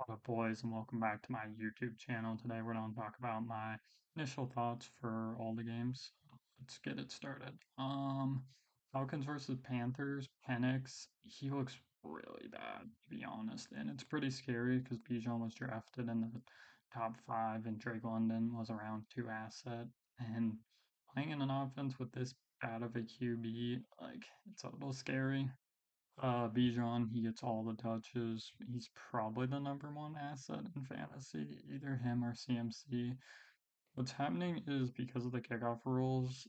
What up, boys, and welcome back to my YouTube channel. Today, we're going to talk about my initial thoughts for all the games. Let's get it started. Falcons versus Panthers. Penix, he looks really bad, to be honest, and it's pretty scary because Bijan was drafted in the top five, and Drake London was a round two asset, and playing in an offense with this bad of a QB, like it's a little scary. Bijan, he gets all the touches. He's probably the number one asset in fantasy, either him or CMC. What's happening is because of the kickoff rules,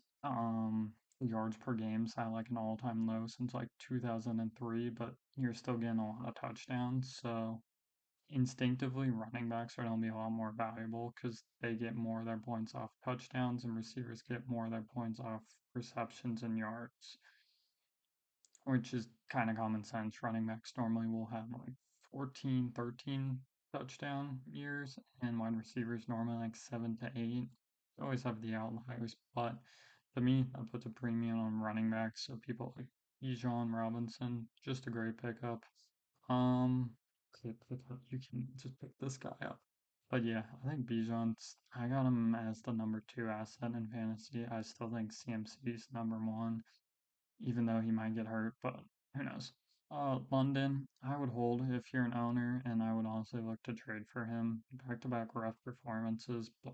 yards per game's at like an all-time low since like 2003, but you're still getting a lot of touchdowns. So instinctively, running backs are going to be a lot more valuable because they get more of their points off touchdowns, and receivers get more of their points off receptions and yards, which is kind of common sense. Running backs normally will have like 14, 13 touchdown years, and wide receivers normally like 7 to 8. You always have the outliers, but to me, that puts a premium on running backs. So people like Bijan Robinson, just a great pickup. Um, you can just pick this guy up. But yeah, I think Bijan's, I got him as the number two asset in fantasy. I still think CMC's number one, even though he might get hurt, but who knows. London, I would hold if you're an owner, and I would honestly look to trade for him. Back-to-back rough performances, but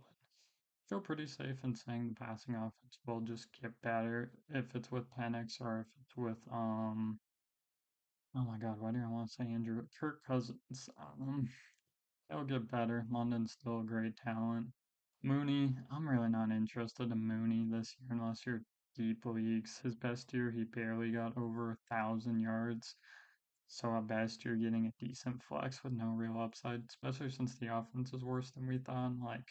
feel pretty safe in saying the passing offense will just get better if it's with Penix or if it's with oh my God, why do I want to say Andrew Kirk Cousins? It'll get better. London's still a great talent. Mooney, I'm really not interested in Mooney this year unless you're deep leagues. His best year, he barely got over 1,000 yards. So at best, you're getting a decent flex with no real upside, especially since the offense is worse than we thought. Like,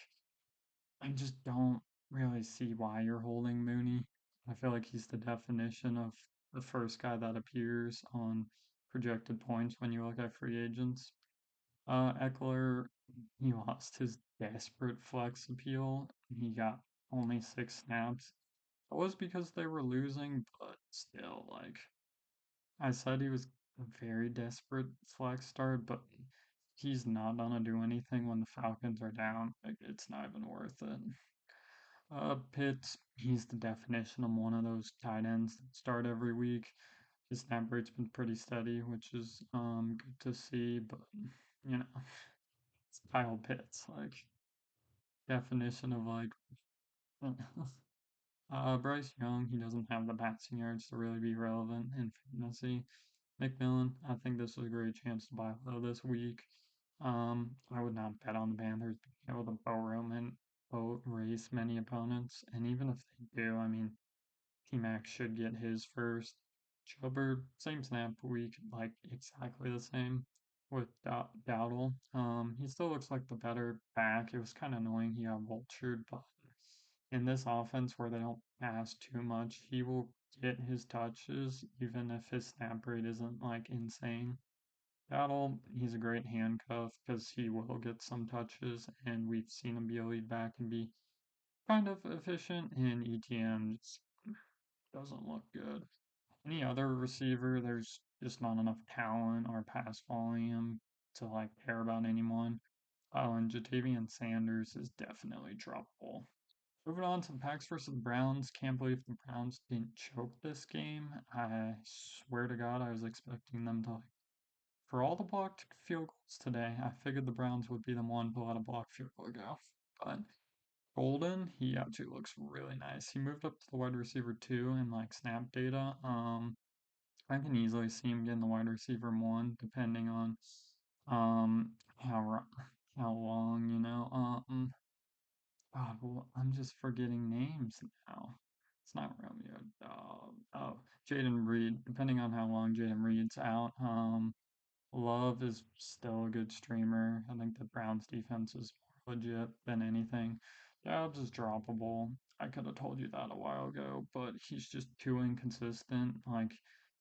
I just don't really see why you're holding Mooney. I feel like he's the definition of the first guy that appears on projected points when you look at free agents. Eckler, he lost his desperate flex appeal. He got only 6 snaps. It was because they were losing, but still, like, I said he was a very desperate flex start, but he's not gonna do anything when the Falcons are down. Like, it's not even worth it. Pitts, he's the definition of one of those tight ends that start every week. His snap rate's been pretty steady, which is good to see, but you know, it's Kyle Pitts, like definition of like Bryce Young, he doesn't have the passing yards to really be relevant in fantasy. McMillan, I think this is a great chance to buy low this week. I would not bet on the Panthers being able to boat race many opponents, and even if they do, I mean, T-Mac should get his first. Chubbard, same snap week, like exactly the same with Dowdle. He still looks like the better back. It was kind of annoying he got vultured, but in this offense where they don't pass too much, he will get his touches even if his snap rate isn't like insane. Dowdle, he's a great handcuff because he will get some touches, and we've seen him be a lead back and be kind of efficient. And ETN just doesn't look good. Any other receiver, there's just not enough talent or pass volume to like care about anyone. Oh, and Jatavian Sanders is definitely droppable. Moving on to the Packs versus the Browns. Can't believe the Browns didn't choke this game. I swear to God, I was expecting them to like for all the blocked field goals today. I figured the Browns would be the one to let a blocked field goal go. But Golden, he actually looks really nice. He moved up to the wide receiver two in like snap data. I can easily see him getting the wide receiver one, depending on um how how long, you know. God, well, I'm just forgetting names now. It's not Romeo. Oh, Jaden Reed. Depending on how long Jaden Reed's out, Love is still a good streamer. I think the Browns defense is more legit than anything. Dobbs is droppable. I could have told you that a while ago, but he's just too inconsistent. Like,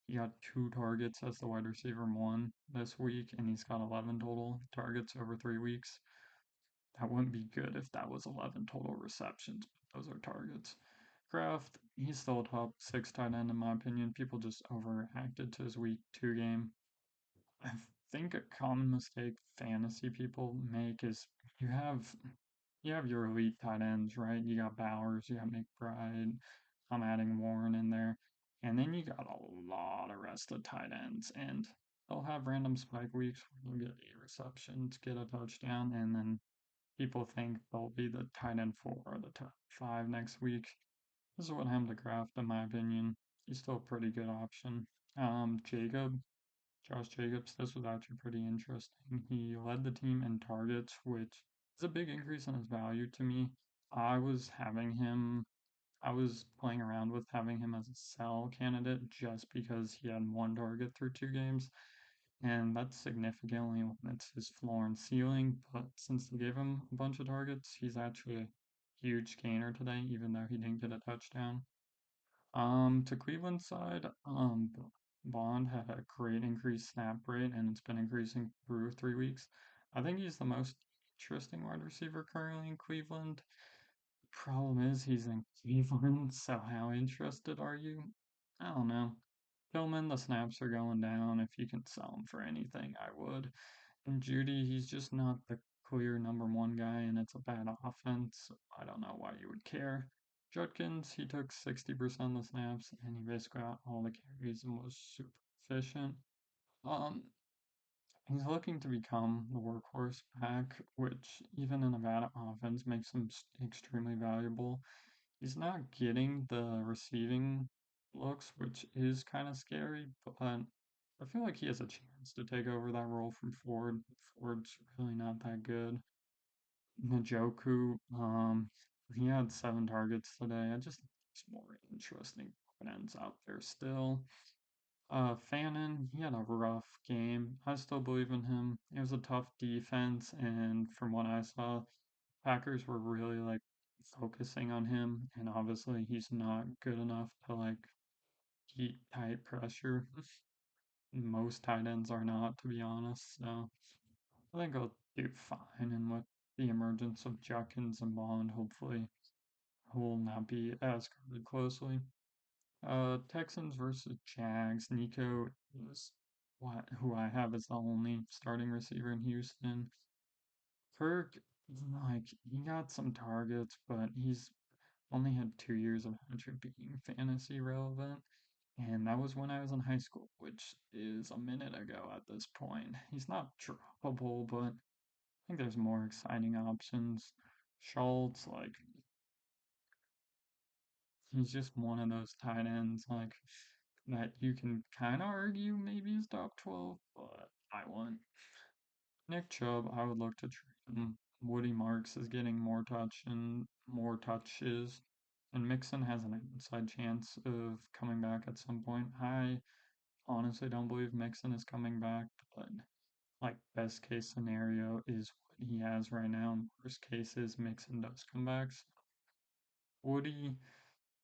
he got 2 targets as the wide receiver one this week, and he's got 11 total targets over 3 weeks. That wouldn't be good if that was 11 total receptions, but those are targets. Kraft, he's still a top six tight end in my opinion. People just overreacted to his week two game. think a common mistake fantasy people make is you have you have your elite tight ends, right? You got Bowers, you got McBride. I'm adding Warren in there. And then you got a lot of rest of tight ends. And they'll have random spike weeks where you'll get 8 receptions, get a touchdown, and then people think they'll be the tight end 4 or the top 5 next week. This is what happened to Kraft, in my opinion. He's still a pretty good option. Jacob, Josh Jacobs, this was actually pretty interesting. He led the team in targets, which is a big increase in his value to me. I was having him, I was playing around with having him as a sell candidate just because he had 1 target through 2 games, and that significantly limits his floor and ceiling. But since they gave him a bunch of targets, he's actually a huge gainer today, even though he didn't get a touchdown. To Cleveland side, Bond had a great increased snap rate, and it's been increasing through 3 weeks. I think he's the most interesting wide receiver currently in Cleveland. Problem is, he's in Cleveland, so how interested are you? I don't know. Tillman, the snaps are going down. If you can sell him for anything, I would. And Judy, he's just not the clear number 1 guy, and it's a bad offense. So I don't know why you would care. Judkins, he took 60% of the snaps, and he basically got all the carries and was super efficient. Um, he's looking to become the workhorse back, which even in a bad offense makes him extremely valuable. He's not getting the receiving looks, which is kind of scary, but I feel like he has a chance to take over that role from Ford. Ford's really not that good. Njoku, he had 7 targets today. I just think there's more interesting ends out there still. Fannin, he had a rough game. I still believe in him. It was a tough defense, and from what I saw, Packers were really like focusing on him, and obviously he's not good enough to like keep tight pressure. Most tight ends are not, to be honest. So I think I'll do fine, and with the emergence of Judkins and Bond, hopefully will not be as guarded closely. Texans versus Jags. Nico is who I have as the only starting receiver in Houston. Kirk, like, he got some targets, but he's only had 2 years of actually being fantasy relevant. And that was when I was in high school, which is a minute ago at this point. He's not droppable, but I think there's more exciting options. Schultz, like, he's just one of those tight ends, like, that you can kind of argue maybe he's top 12, but I wouldn't. Nick Chubb, I would look to trade him. Woody Marks is getting more touch and more touches, and Mixon has an inside chance of coming back at some point. I honestly don't believe Mixon is coming back, but like best case scenario is what he has right now, and worst case is Mixon does come back. So Woody,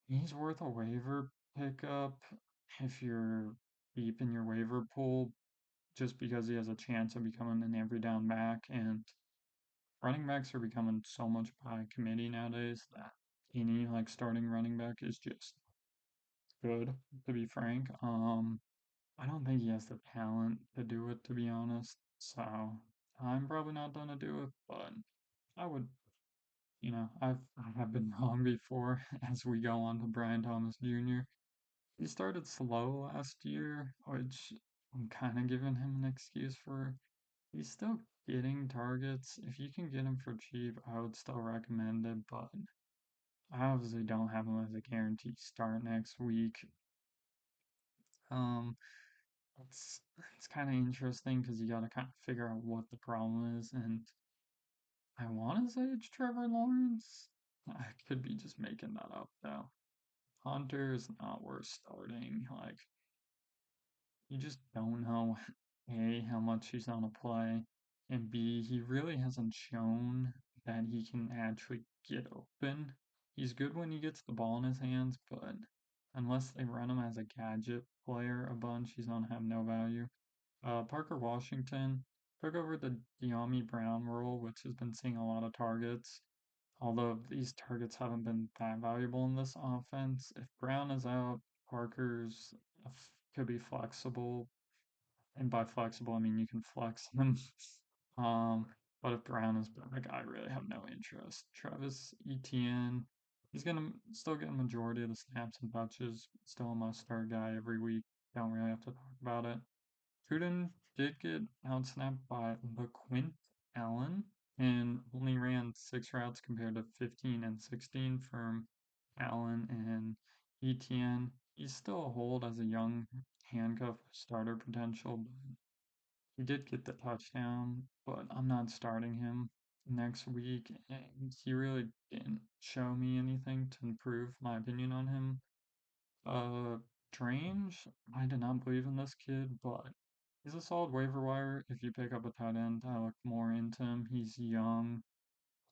he's worth a waiver pickup if you're deep in your waiver pool, just because he has a chance of becoming an every down back, and running backs are becoming so much by committee nowadays that any like starting running back is just good, to be frank. I don't think he has the talent to do it, to be honest. So I'm probably not gonna do it, but I would, I have been wrong before as we go on to Brian Thomas Jr. He started slow last year, which I'm kind of giving him an excuse for. He's still getting targets. If you can get him for cheap, I would still recommend it, but I obviously don't have him as a guaranteed start next week. Um, it's it's kind of interesting because you got to kind of figure out what the problem is, and I want to say it's Trevor Lawrence. I could be just making that up though. Hunter is not worth starting. Like, you just don't know A, how much he's on a play, and B, he really hasn't shown that he can actually get open. He's good when he gets the ball in his hands, but unless they run him as a gadget player a bunch, he's gonna have no value. Parker Washington took over the De'Ami Brown role, which has been seeing a lot of targets. Although these targets haven't been that valuable in this offense, if Brown is out, Parker's could be flexible. and by flexible, I mean you can flex him. Um, but if Brown is back, I really have no interest. Travis Etienne, he's gonna still get a majority of the snaps and touches. Still a must-start guy every week. Don't really have to talk about it. Gruden did get outsnapped by LeQuint Allen and only ran 6 routes compared to 15 and 16 from Allen and Etienne. He's still a hold as a young handcuff starter potential, but he did get the touchdown, but I'm not starting him next week. And he really didn't show me anything to improve my opinion on him. Uh, Strange, I did not believe in this kid, but he's a solid waiver wire. If you pick up a tight end, I look more into him. He's young.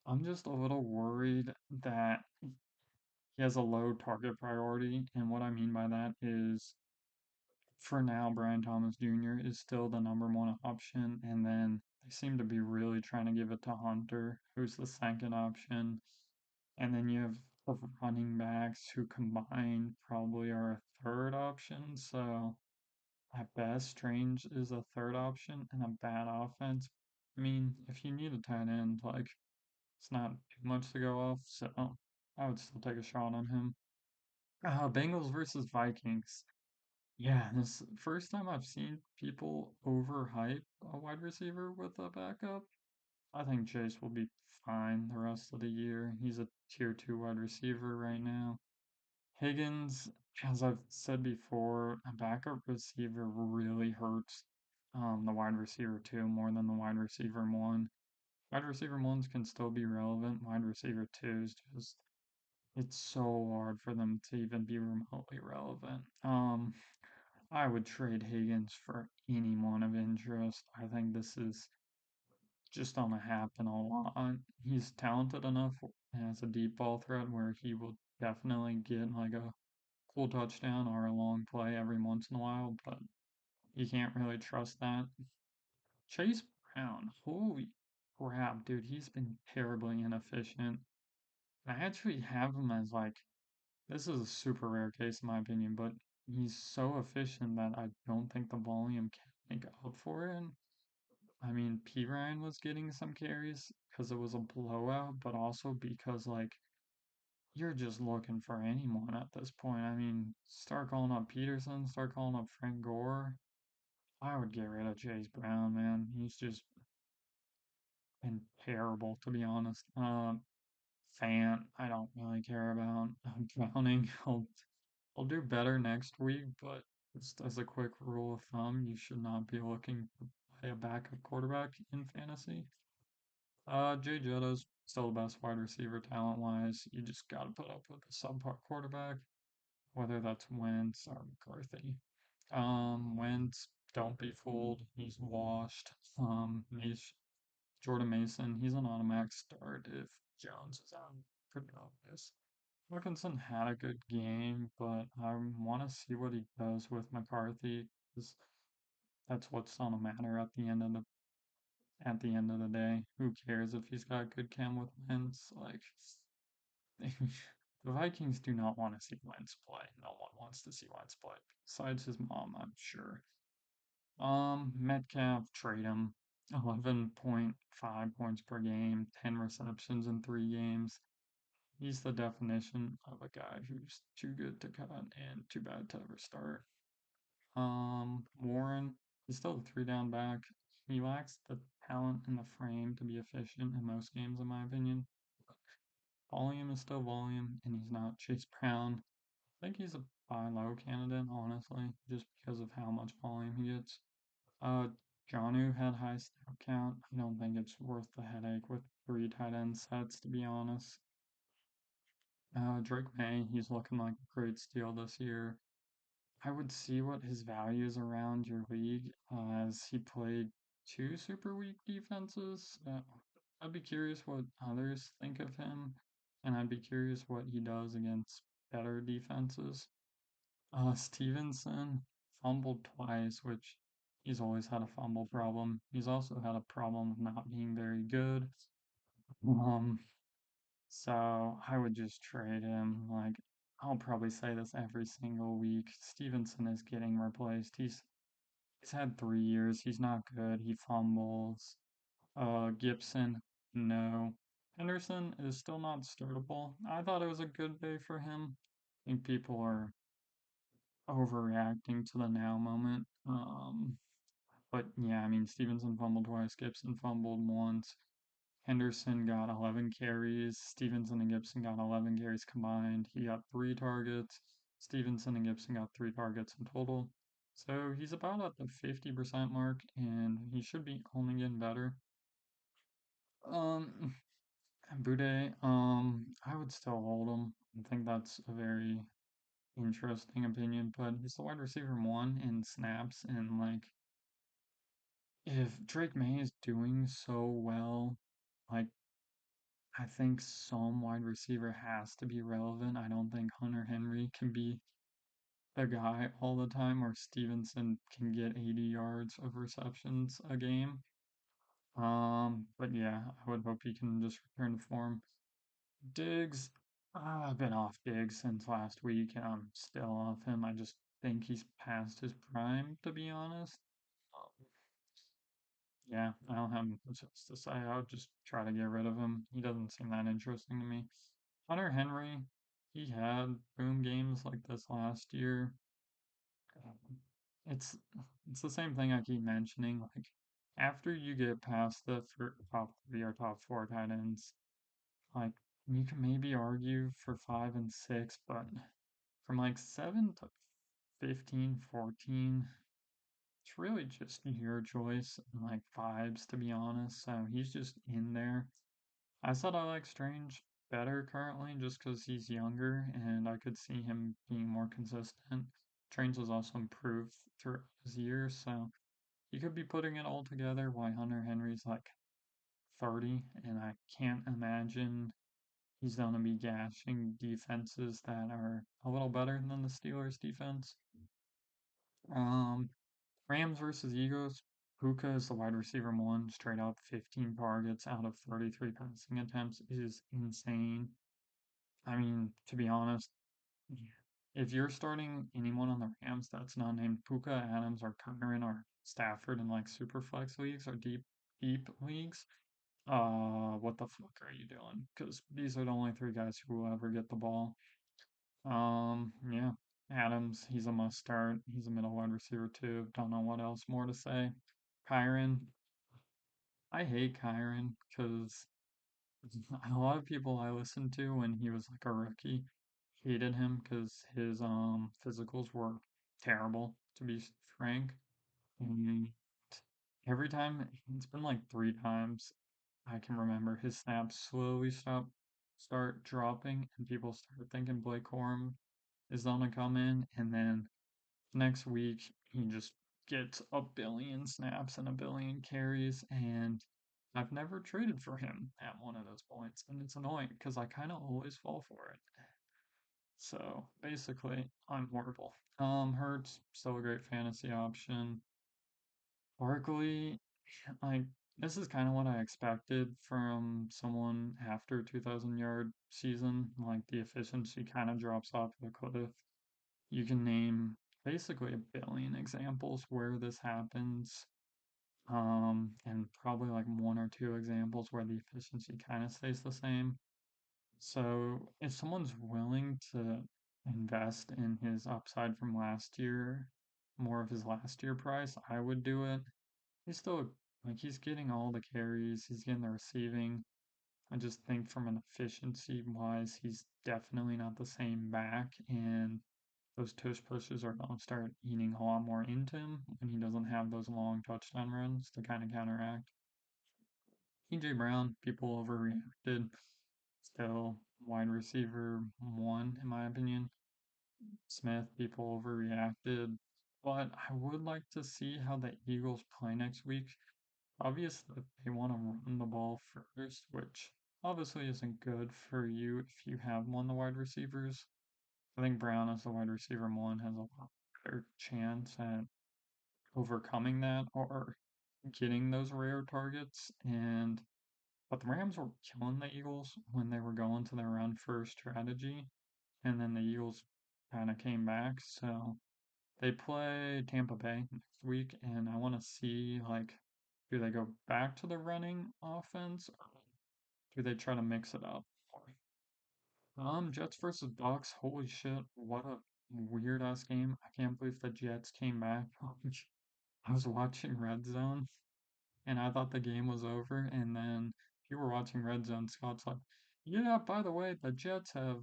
I'm just a little worried that he has a low target priority, and what I mean by that is for now, Brian Thomas Jr. is still the number 1 option, and then they seem to be really trying to give it to Hunter, who's the second option. And then you have the running backs who combined probably are a third option. So at best, Strange is a third option and a bad offense. I mean, if you need a tight end, like it's not too much to go off, so I would still take a shot on him. Bengals versus Vikings. Yeah, this first time I've seen people overhype a wide receiver with a backup. I think Chase will be fine the rest of the year. He's a tier 2 wide receiver right now. Higgins, as I've said before, a backup receiver really hurts the wide receiver 2 more than the wide receiver 1. Wide receiver 1s can still be relevant. Wide receiver 2s just it's so hard for them to even be remotely relevant. I would trade Higgins for anyone of interest. I think this is just gonna happen a lot. He's talented enough as a deep ball threat where he will definitely get like a cool touchdown or a long play every once in a while, but you can't really trust that. Chase Brown, holy crap, dude, he's been terribly inefficient. I actually have him as like this is a super rare case in my opinion, but he's so efficient that I don't think the volume can make up for it. I mean, P. Ryan was getting some carries because it was a blowout, but also because like you're just looking for anyone at this point. I mean, start calling up Peterson, start calling up Frank Gore. I would get rid of Chase Brown, man. He's just been terrible, to be honest. Fant, I don't really care about. Browning, I'll do better next week, but just as a quick rule of thumb, you should not be looking to play a backup quarterback in fantasy. Jay Jetto's still the best wide receiver talent wise. You just got to put up with a subpar quarterback, whether that's Wentz or McCarthy. Wentz, don't be fooled. He's washed. Jordan Mason, he's an automatic start if Jones is out. Pretty obvious. Wilkinson had a good game, but I want to see what he does with McCarthy because that's what's gonna matter at the end of the day. Who cares if he's got good chem with Wentz? Like the Vikings do not want to see Wentz play. No one wants to see Wentz play besides his mom, I'm sure. Metcalf, trade him. 11.5 points per game, 10 receptions in 3 games. He's the definition of a guy who's too good to cut and too bad to ever start. Warren, he's still a 3 down back. He lacks the talent and the frame to be efficient in most games, in my opinion. Volume is still volume, and he's not Chase Brown. I think he's a buy low candidate, honestly, just because of how much volume he gets. Uh, Jonu had high snap count. I don't think it's worth the headache with 3 tight end sets, to be honest. Drake May, he's looking like a great steal this year. I would see what his value is around your league as he played 2 super weak defenses. I'd be curious what others think of him, and I'd be curious what he does against better defenses. Stevenson fumbled twice, which he's always had a fumble problem. He's also had a problem of not being very good. Um, so I would just trade him. Like, I'll probably say this every single week. Stevenson is getting replaced. He's had 3 years. He's not good. He fumbles. Gibson, no. Henderson is still not startable. I thought it was a good day for him. I think people are overreacting to the now moment. But yeah, I mean, Stevenson fumbled twice, Gibson fumbled once. Henderson got 11 carries. Stevenson and Gibson got 11 carries combined. He got 3 targets. Stevenson and Gibson got 3 targets in total. So he's about at the 50% mark, and he should be only getting better. Um, Bude, I would still hold him. I think that's a very interesting opinion, but he's the wide receiver one in snaps, and like if Drake May is doing so well, like I think some wide receiver has to be relevant. I don't think Hunter Henry can be the guy all the time, or Stevenson can get 80 yards of receptions a game. But yeah, I would hope he can just return to form. Diggs, I've been off Diggs since last week, and I'm still off him. I just think he's past his prime, to be honest. Um, yeah, I don't have much else to say. I would just try to get rid of him. He doesn't seem that interesting to me. Hunter Henry, he had boom games like this last year. Um, It's it's the same thing I keep mentioning. Like after you get past the top three or top four tight ends, like you can maybe argue for 5 and 6, but from like 7 to 15, 14, it's really just your choice and like vibes, to be honest. So he's just in there. I said I like Strange better currently just because he's younger and I could see him being more consistent. Strange has also improved throughout his years, so you could be putting it all together why Hunter Henry's like 30, and I can't imagine he's going to be gashing defenses that are a little better than the Steelers defense. Um, Rams versus Eagles. Puka is the wide receiver one, straight up 15 targets out of 33 passing attempts is insane. I mean, to be honest, if you're starting anyone on the Rams that's not named Puka, Adams, or Kyron, or Stafford in like super flex leagues or deep leagues, what the fuck are you doing? Because these are the only three guys who will ever get the ball. Yeah. Adams, he's a must start. He's a middle wide receiver too. Don't know what else more to say. Kyron, I hate Kyron because a lot of people I listened to when he was like a rookie hated him because his physicals were terrible, to be frank. And every time, it's been like 3 times I can remember, his snaps slowly start dropping, and people start thinking Blake Corum is gonna come in, and then next week he just gets a billion snaps and a billion carries, and I've never traded for him at one of those points, and it's annoying because I kind of always fall for it. So basically, I'm horrible. Hurts still a great fantasy option. Barkley, like this is kind of what I expected from someone after 2,000 yard season. Like the efficiency kind of drops off the cliff. You can name basically a billion examples where this happens. And probably like one or two examples where the efficiency kind of stays the same. So if someone's willing to invest in his upside from last year, more of his last year price, I would do it. He's still like he's getting all the carries, he's getting the receiving. I just think from an efficiency wise, he's definitely not the same back, and those tush pushes are going to start eating a lot more into him when he doesn't have those long touchdown runs to kind of counteract. EJ Brown, people overreacted. Still wide receiver one, in my opinion. Smith, people overreacted. But I would like to see how the Eagles play next week. Obviously, they want to run the ball first, which obviously isn't good for you if you have one of the wide receivers. I think Brown as the wide receiver one has a lot better chance at overcoming that or getting those rare targets. But the Rams were killing the Eagles when they were going to their run first strategy, and then the Eagles kind of came back. So They play Tampa Bay next week, and I want to see like, do they go back to the running offense, or do they try to mix it up? Jets versus Bucks. Holy shit, what a weird ass game. I can't believe the Jets came back. I was watching Red Zone and I thought the game was over, and then you were watching Red Zone, Scott's like, yeah, by the way, the Jets have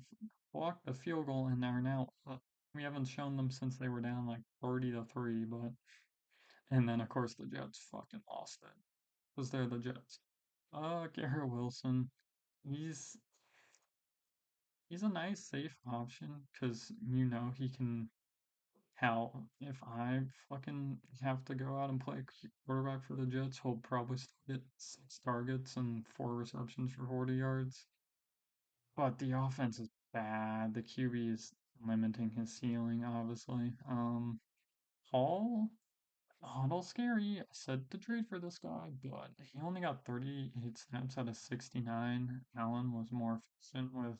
blocked the field goal and are now up. We haven't shown them since they were down like 30-3, but and then of course the Jets fucking lost it. Because they're the Jets. Garrett Wilson. He's he's a nice safe option because you know he can. Hell, if I fucking have to go out and play quarterback for the Jets, he'll probably still get 6 targets and 4 receptions for 40 yards. But the offense is bad. The QB is limiting his ceiling, obviously. Hall, Huddle scary. I said to trade for this guy, but he only got 38 snaps out of 69. Allen was more efficient with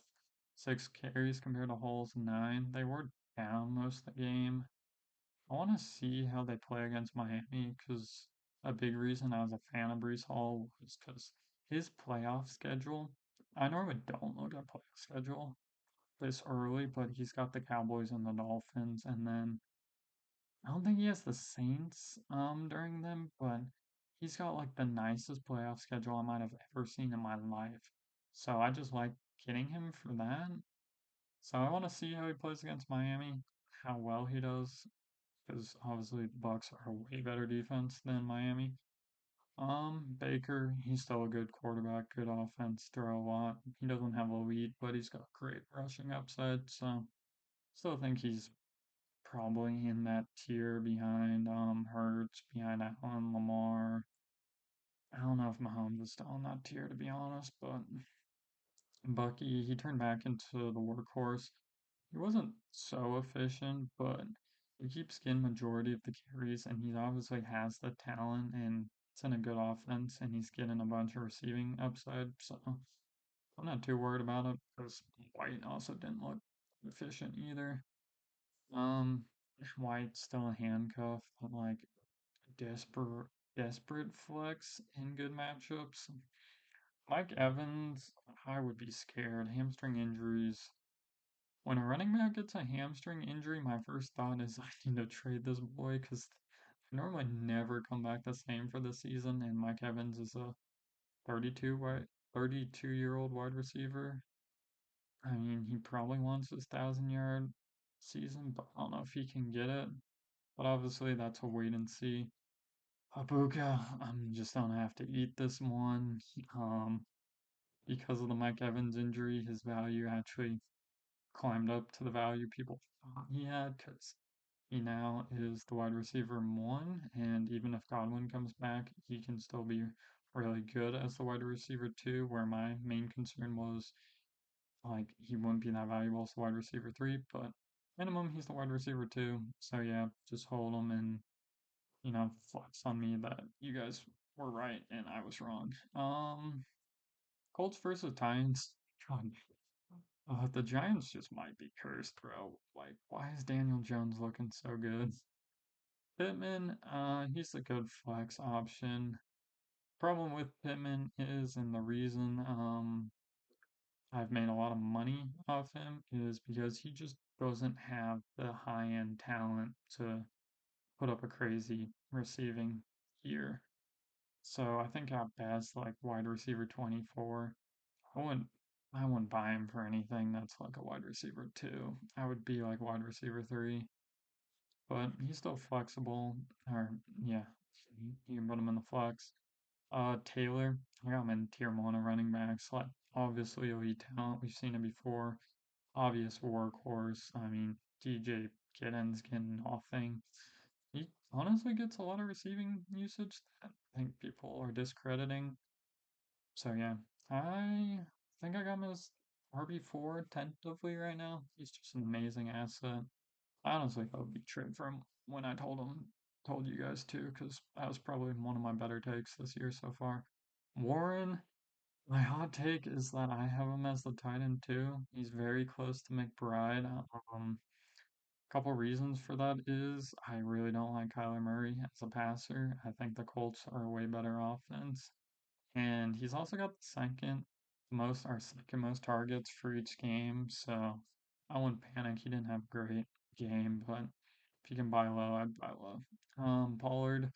6 carries compared to Hall's 9. They were down most of the game. I want to see how they play against Miami because a big reason I was a fan of Brees Hall was because his playoff schedule. I normally don't look at playoff schedule this early, but he's got the Cowboys and the Dolphins, and then I don't think he has the Saints during them, but he's got like the nicest playoff schedule I might have ever seen in my life. So I just like getting him for that. So I want to see how he plays against Miami, how well he does, because obviously the Bucks are a way better defense than Miami. Baker, he's still a good quarterback, good offense, throw a lot. He doesn't have elite, but he's got great rushing upside, so still think he's probably in that tier behind Hurts, behind Allen, Lamar. I don't know if Mahomes is still in that tier to be honest, but Bucky, he turned back into the workhorse. He wasn't so efficient, but he keeps getting majority of the carries, and he obviously has the talent, and it's in a good offense, and he's getting a bunch of receiving upside. So I'm not too worried about it because White also didn't look efficient either. Um, White's still a handcuff, but like desperate, desperate flex in good matchups. Mike Evans, I would be scared. Hamstring injuries. When a running back gets a hamstring injury, my first thought is I need to trade this boy because they normally never come back the same for the season. And Mike Evans is a 32-year-old wide receiver. I mean, he probably wants his 1,000-yard season, but I don't know if he can get it. But obviously, that's a wait and see. Habuka, I'm just gonna have to eat this one. Um, because of the Mike Evans injury, his value actually climbed up to the value people thought he had because he now is the wide receiver one, and even if Godwin comes back, he can still be really good as the wide receiver two. Where my main concern was like he wouldn't be that valuable as the wide receiver three, but minimum he's the wide receiver two. So yeah, just hold him and flex on me that you guys were right and I was wrong. Colts versus Titans. God, the Giants just might be cursed, bro. Like, why is Daniel Jones looking so good? Pittman, he's a good flex option. Problem with Pittman is, and the reason I've made a lot of money off him is because he just doesn't have the high-end talent to put up a crazy receiving year. So I think at best, like wide receiver 24, I wouldn't I wouldn't buy him for anything that's like a wide receiver two. I would be like wide receiver three, but he's still flexible. Or yeah, you can put him in the flex. Taylor, I got him in tier one of running backs. Like obviously elite talent. We've seen it before. Obvious workhorse. I mean, DJ Kitten's getting nothing. He honestly gets a lot of receiving usage that I think people are discrediting. So yeah, I think I got him as RB4 tentatively right now. He's just an amazing asset. I honestly hope he trade for him when I told you guys too, because that was probably one of my better takes this year so far. Warren, my hot take is that I have him as the tight end too. He's very close to McBride. Couple reasons for that is I really don't like Kyler Murray as a passer. I think the Colts are a way better offense. And he's also got the second most targets for each game. So I wouldn't panic. He didn't have a great game, but if you can buy low, I'd buy low. Pollard,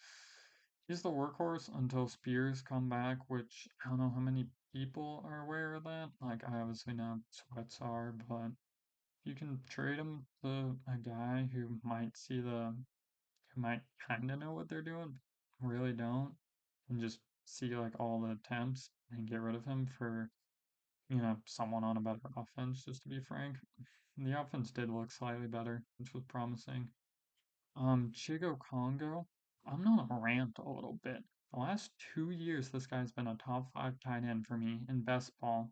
he's the workhorse until Spears come back, which I don't know how many people are aware of that. Like I obviously know sweats are, but you can trade him to a guy who might kind of know what they're doing, but really don't, and just see like all the attempts and get rid of him for, someone on a better offense, just to be frank. And the offense did look slightly better, which was promising. Chigo Congo, I'm on a rant a little bit. The last 2 years, this guy's been a top five tight end for me in best ball.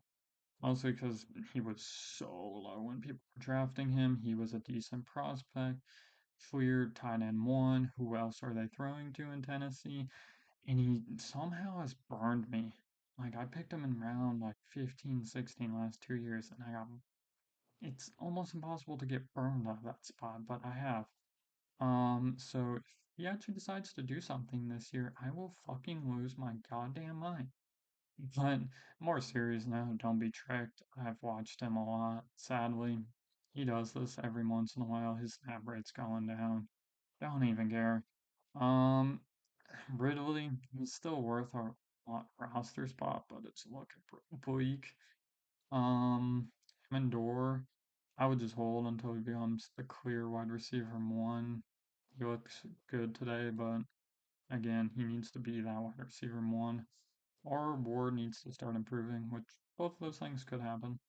Mostly because he was so low when people were drafting him. He was a decent prospect, clear tight end one. Who else are they throwing to in Tennessee? And he somehow has burned me. Like I picked him in round like 15, 16 last 2 years, and it's almost impossible to get burned out of that spot, but I have. So if he actually decides to do something this year, I will fucking lose my goddamn mind. But more serious now, don't be tricked. I've watched him a lot. Sadly, he does this every once in a while. His snap rate's going down. Don't even care. Um, Ridley, he's still worth our roster spot, but it's looking bleak. Amendola, I would just hold until he becomes the clear wide receiver one. He looks good today, but again, he needs to be that wide receiver one. Or Ward needs to start improving, which both of those things could happen.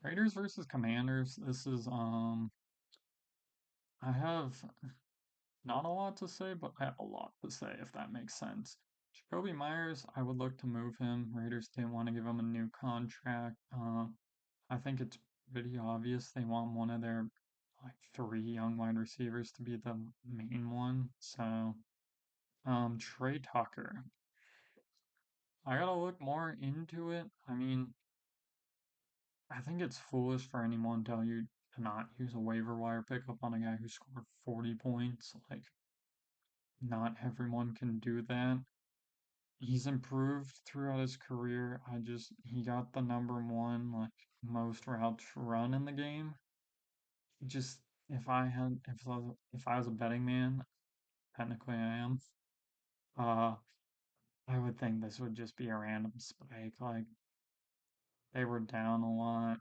Raiders versus Commanders. I have not a lot to say, but I have a lot to say if that makes sense. Jacoby Myers, I would look to move him. Raiders didn't want to give him a new contract. I think it's pretty obvious they want one of their like three young wide receivers to be the main one. So, Trey Tucker. I gotta look more into it. I mean, I think it's foolish for anyone to tell you to not use a waiver wire pickup on a guy who scored 40 points. Like, not everyone can do that. He's improved throughout his career. He got the number one, like, most routes run in the game. Just, if I was a betting man, technically I am, uh, I would think this would just be a random spike. Like, they were down a lot.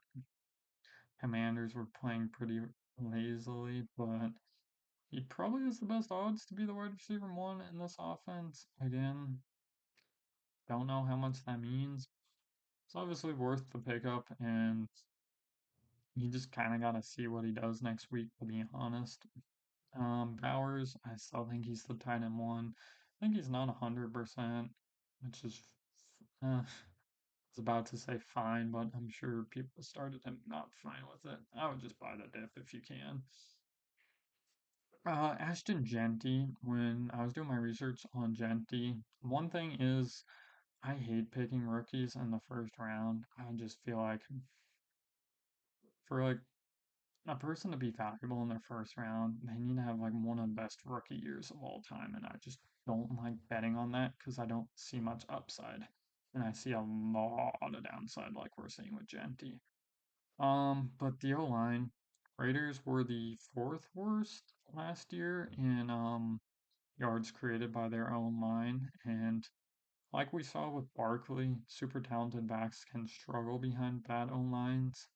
Commanders were playing pretty lazily, but he probably has the best odds to be the wide receiver one in this offense. Again, don't know how much that means. It's obviously worth the pickup, and you just kind of got to see what he does next week, to be honest. Bowers, I still think he's the tight end one. I think he's not 100%, which is, I was about to say fine, but I'm sure people started him not fine with it. I would just buy the dip if you can. Ashton Genty, when I was doing my research on Genty, one thing is I hate picking rookies in the first round. I just feel like for like a person to be valuable in their first round, they need to have like one of the best rookie years of all time, and I just don't like betting on that because I don't see much upside, and I see a lot of downside, like we're seeing with Genty. But the O line, Raiders were the fourth worst last year in yards created by their own line. And like we saw with Barkley, super talented backs can struggle behind bad O lines.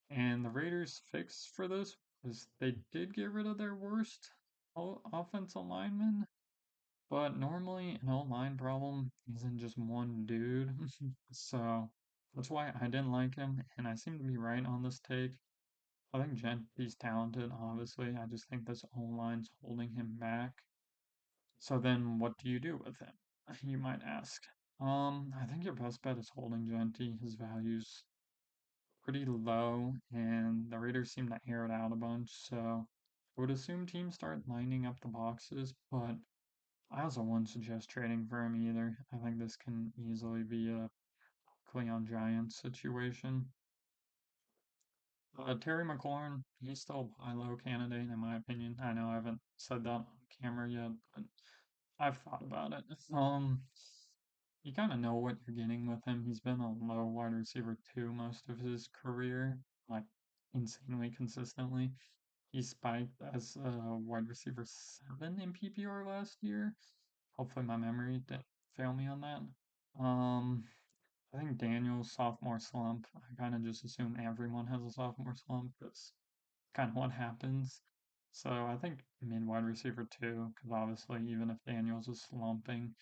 And the Raiders' fix for this was they did get rid of their worst offensive lineman. But normally an O line problem isn't just one dude. So that's why I didn't like him. And I seem to be right on this take. I think Gentry's talented, obviously. I just think this O line's holding him back. So then what do you do with him? You might ask. I think your best bet is holding Genty. His value's pretty low, and the Raiders seem to air it out a bunch, so I would assume teams start lining up the boxes, but I also wouldn't suggest trading for him either. I think this can easily be a Cleon Giants situation. Terry McLaurin, he's still a high low candidate in my opinion. I know I haven't said that on camera yet, but I've thought about it. You kind of know what you're getting with him. He's been a low wide receiver two most of his career, like insanely consistently. He spiked as a wide receiver seven in PPR last year. Hopefully my memory didn't fail me on that. Um, I think Daniel's sophomore slump. I kind of just assume everyone has a sophomore slump. That's kind of what happens. So I think mid wide receiver two, because obviously even if Daniels is slumping,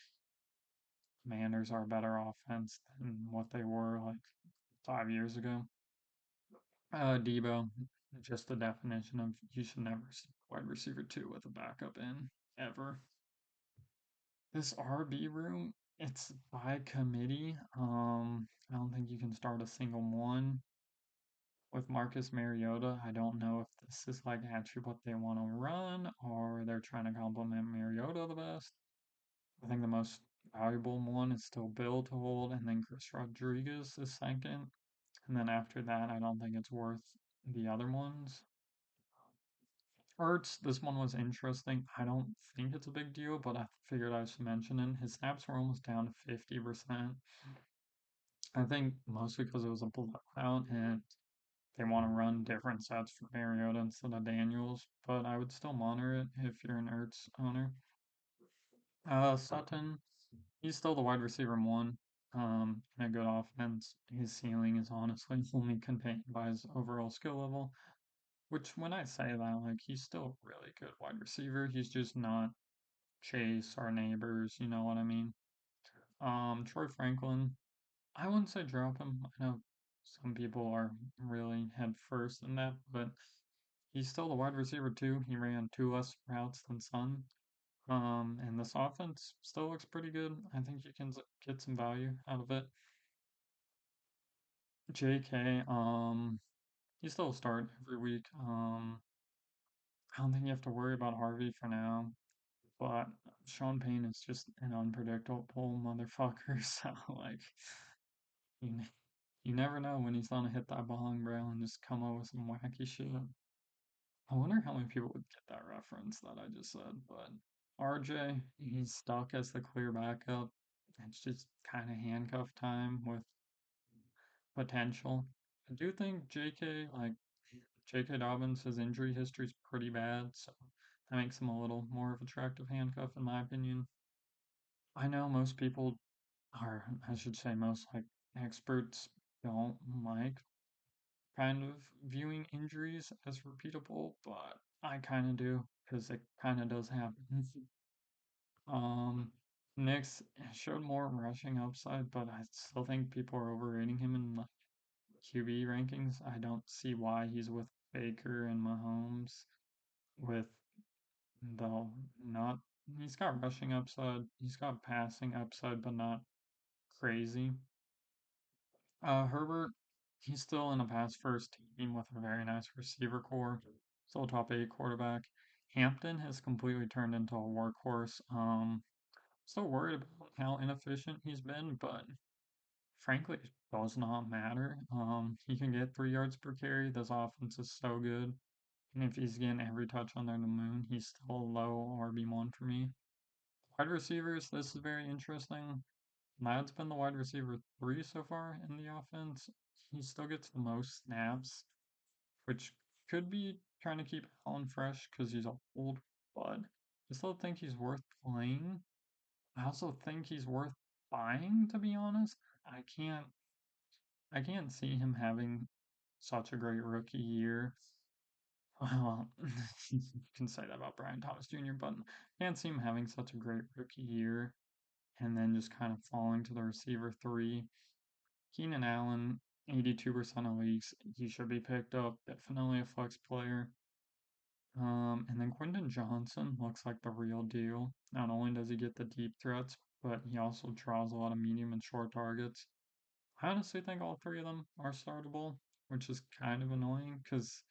Commanders are a better offense than what they were like 5 years ago. Debo, just the definition of you should never see wide receiver two with a backup in ever. This RB room, it's by committee. I don't think you can start a single one with Marcus Mariota. I don't know if this is like actually what they want to run or they're trying to complement Mariota the best. I think the most valuable one is still Bill to hold, and then Chris Rodriguez is second. And then after that, I don't think it's worth the other ones. Ertz, this one was interesting. I don't think it's a big deal, but I figured I should mention it. His snaps were almost down to 50%. I think mostly because it was a blowout and they want to run different sets for Mariota instead of Daniels, but I would still monitor it if you're an Ertz owner. Sutton, he's still the wide receiver one. In a good offense. His ceiling is honestly only contained by his overall skill level. Which, when I say that, like he's still a really good wide receiver. He's just not Chase or Neighbors. You know what I mean? Troy Franklin. I wouldn't say drop him. I know some people are really head first in that, but he's still the wide receiver too. He ran two less routes than Sun. And this offense still looks pretty good. I think you can get some value out of it. JK, he still start every week. I don't think you have to worry about Harvey for now, but Sean Payne is just an unpredictable motherfucker. So like, you you never know when he's gonna hit that bong, bro, and just come up with some wacky shit. I wonder how many people would get that reference that I just said, but RJ, he's stuck as the clear backup. It's just kind of handcuff time with potential. I do think J.K. Dobbins, his injury history is pretty bad, so that makes him a little more of attractive handcuff in my opinion. I know most people are, I should say, most like experts don't like kind of viewing injuries as repeatable, but I kind of do because it kind of does happen. Um, Knicks showed more rushing upside, but I still think people are overrating him in like QB rankings. I don't see why he's with Baker and Mahomes with the not. He's got rushing upside, he's got passing upside, but not crazy. Herbert, he's still in a pass first team with a very nice receiver core, still a top eight quarterback. Hampton has completely turned into a workhorse. Still worried about how inefficient he's been, but frankly, it does not matter. He can get 3 yards per carry. This offense is so good. And if he's getting every touch under the moon, he's still a low RB1 for me. Wide receivers, this is very interesting. Ladd's been the wide receiver three so far in the offense. He still gets the most snaps, which could be trying to keep Allen fresh because he's old, but I still think he's worth playing. I also think he's worth buying, to be honest. I can't I can't see him having such a great rookie year. Well, you can say that about Brian Thomas Jr., but I can't see him having such a great rookie year and then just kind of falling to the receiver three. Keenan Allen, 82% of leagues, he should be picked up. Definitely a flex player. And then Quentin Johnson looks like the real deal. Not only does he get the deep threats, but he also draws a lot of medium and short targets. I honestly think all three of them are startable, which is kind of annoying because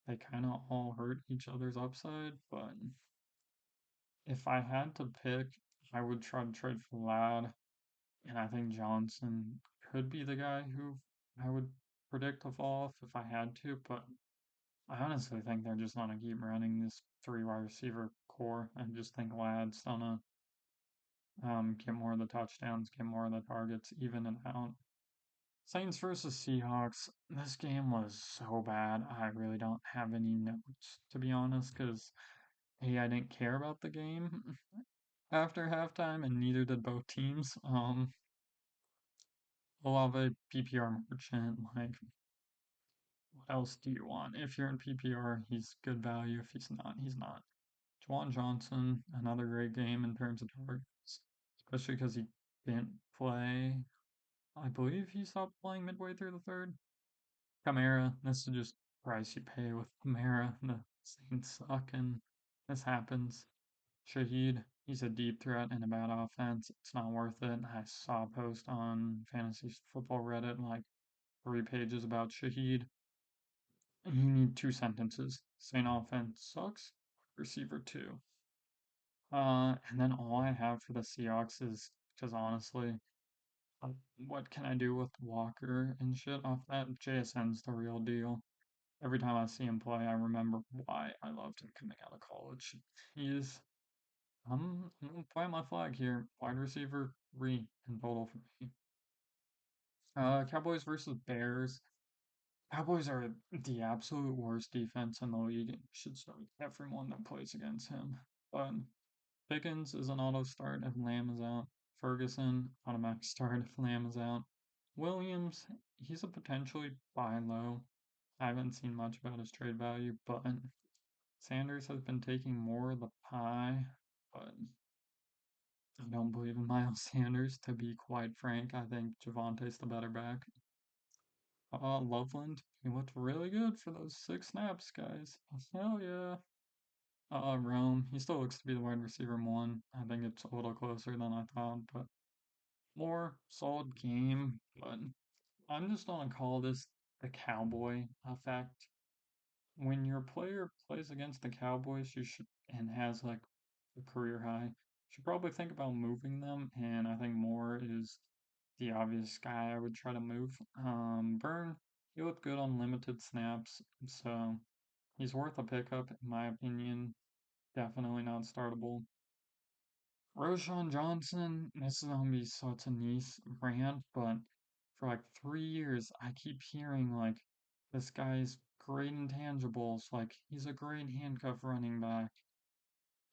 they kind of all hurt each other's upside. But if I had to pick, I would try to trade for Ladd, and I think Johnson could be the guy who I would predict a fall off if I had to, but I honestly think they're just gonna keep running this three wide receiver core. I just think Lad's gonna get more of the touchdowns, get more of the targets, even it out. Saints versus Seahawks. This game was so bad. I really don't have any notes to be honest, because A, I didn't care about the game after halftime, and neither did both teams. Olave PPR merchant, like what else do you want? If you're in PPR, he's good value. If he's not, he's not. Juwan Johnson, another great game in terms of targets, especially because he didn't play. I believe he stopped playing midway through the third. Kamara, this is just price you pay with Kamara. The Saints suck, and this happens. Shaheed, he's a deep threat in a bad offense. It's not worth it. I saw a post on Fantasy Football Reddit, like 3 pages about Shaheed. You need 2 sentences. Saint offense sucks. Receiver two. And then all I have for the Seahawks is because honestly, uh, what can I do with Walker and shit off that? JSN's the real deal. Every time I see him play, I remember why I loved him coming out of college. He's I'm gonna plant my flag here. Wide receiver three in total for me. Cowboys versus Bears. Cowboys are the absolute worst defense in the league and should start everyone that plays against him. But Pickens is an auto start if Lamb is out. Ferguson, automatic start if Lamb is out. Williams, he's a potentially buy low. I haven't seen much about his trade value, but Sanders has been taking more of the pie. But I don't believe in Miles Sanders, to be quite frank. I think Javante's the better back. Loveland, he looked really good for those 6 snaps, guys. Hell yeah. Rome, he still looks to be the wide receiver one. I think it's a little closer than I thought, but more solid game. But I'm just gonna call this the cowboy effect. When your player plays against the Cowboys, you should and has like a career high, you should probably think about moving them. And I think Moore is the obvious guy I would try to move. Burn, he looked good on limited snaps, so he's worth a pickup in my opinion. Definitely not startable. Roshan Johnson, this is gonna be such a niche rant, but for like 3 years, I keep hearing like this guy's great intangibles, like he's a great handcuff running back.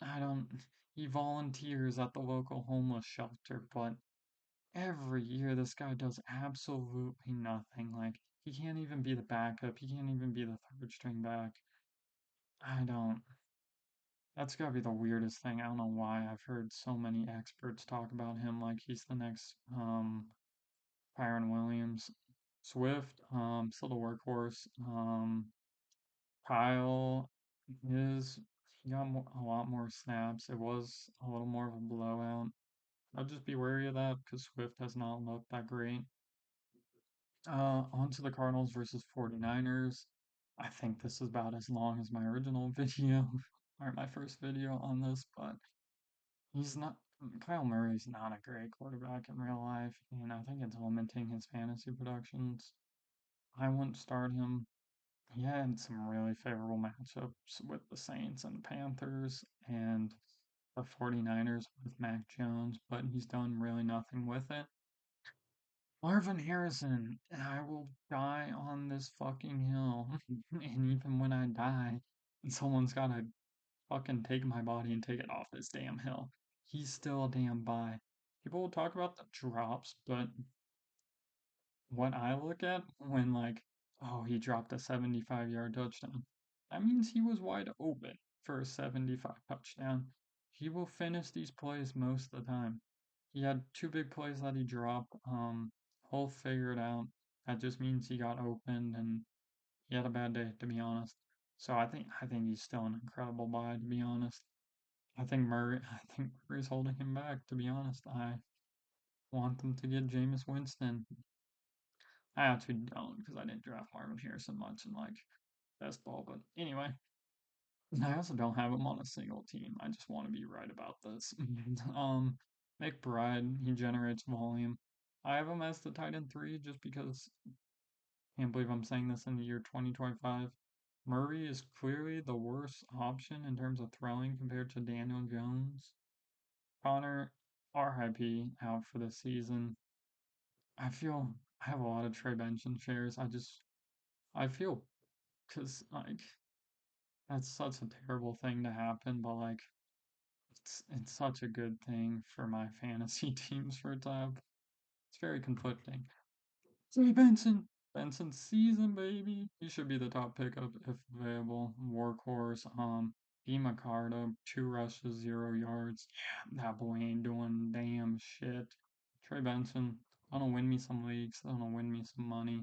I don't, he volunteers at the local homeless shelter, but every year this guy does absolutely nothing. Like he can't even be the backup, he can't even be the third string back. I don't. That's gotta be the weirdest thing. I don't know why I've heard so many experts talk about him like he's the next Kyron Williams. Swift, still the workhorse. Kyle is he got a lot more snaps. It was a little more of a blowout. I'll just be wary of that because Swift has not looked that great. On to the Cardinals versus 49ers. I think this is about as long as my original video, or my first video on this, but he's not. Kyle Murray's not a great quarterback in real life, and I think it's limiting his fantasy productions. I wouldn't start him. He had some really favorable matchups with the Saints and the Panthers and the 49ers with Mac Jones, but he's done really nothing with it. Marvin Harrison, I will die on this fucking hill. And even when I die, someone's gotta fucking take my body and take it off this damn hill. He's still a damn buy. People will talk about the drops, but what I look at when, like, oh, he dropped a 75-yard touchdown, that means he was wide open for a 75 touchdown. He will finish these plays most of the time. He had 2 big plays that he dropped. He'll figure it out. That just means he got opened and he had a bad day, to be honest. So I think he's still an incredible buy, to be honest. I think Murray's holding him back, to be honest. I want them to get Jameis Winston. I actually don't because I didn't draft Marvin Harrison much in like best ball, but anyway. I also don't have him on a single team. I just want to be right about this. McBride, he generates volume. I have him as the tight end 3 just because Can't believe I'm saying this in the year 2025. Murray is clearly the worst option in terms of throwing compared to Daniel Jones. Connor, RIP, out for the season. I have a lot of Trey Benson shares. I feel, because, like, that's such a terrible thing to happen, but, like, it's such a good thing for my fantasy teams for it to have. It's very conflicting. Trey Benson, Benson season, baby. He should be the top pickup if available. Workhorse, D. McCarta, 2 rushes, 0 yards. Yeah, that boy ain't doing damn shit. Trey Benson, gonna win me some leagues, gonna win me some money.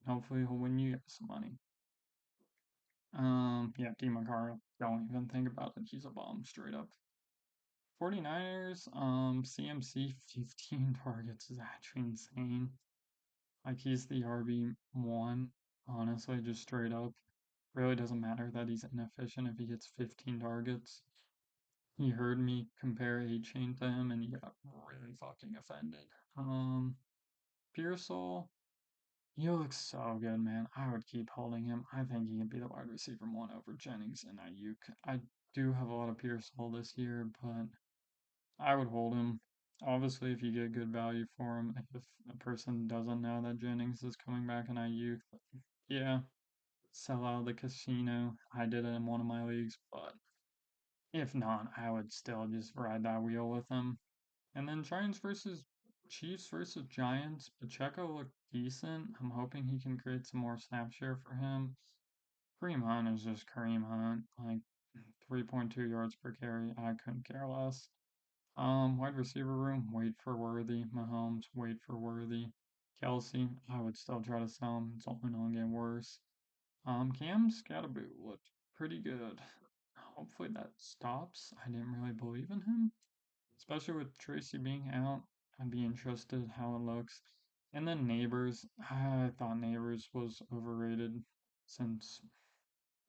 Hopefully he'll win you guys some money. Yeah, D. McCarta, don't even think about it. He's a bomb, straight up. 49ers, CMC 15 targets is actually insane. Like he's the RB1, honestly, just straight up. Really doesn't matter that he's inefficient if he gets 15 targets. He heard me compare A-Chain to him and he got really fucking offended. Pearsall, he looks so good, man. I would keep holding him. I think he can be the wide receiver one over Jennings and Ayuk. I do have a lot of Pearsall this year, but I would hold him. Obviously, if you get good value for him, if a person doesn't know that Jennings is coming back in IU, yeah, sell out the casino. I did it in one of my leagues, but if not, I would still just ride that wheel with him. And then Giants versus Chiefs versus Giants. Pacheco looked decent. I'm hoping he can create some more snap share for him. Kareem Hunt is just Kareem Hunt, like 3.2 yards per carry. I couldn't care less. Wide receiver room, wait for Worthy. Mahomes, wait for Worthy. Kelsey, I would still try to sell him. It's only gonna get worse. Cam Scatterboot looked pretty good. Hopefully that stops. I didn't really believe in him, especially with Tracy being out. I'd be interested how it looks. And then Neighbors, I thought Neighbors was overrated since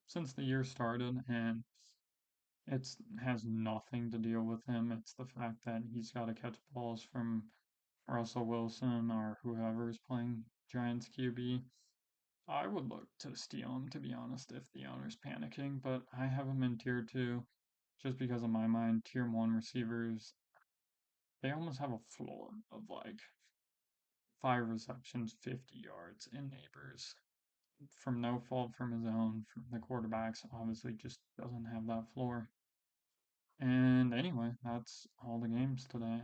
since the year started, and it's has nothing to deal with him. It's the fact that he's got to catch balls from Russell Wilson or whoever is playing Giants QB. I would look to steal him, to be honest, if the owner's panicking, but I have him in tier two just because in my mind, tier one receivers, they almost have a floor of like 5 receptions, 50 yards in Neighbors. From no fault from his own, from the quarterbacks, obviously just doesn't have that floor. And anyway, that's all the games today.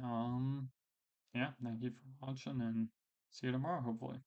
Yeah, thank you for watching and see you tomorrow, hopefully.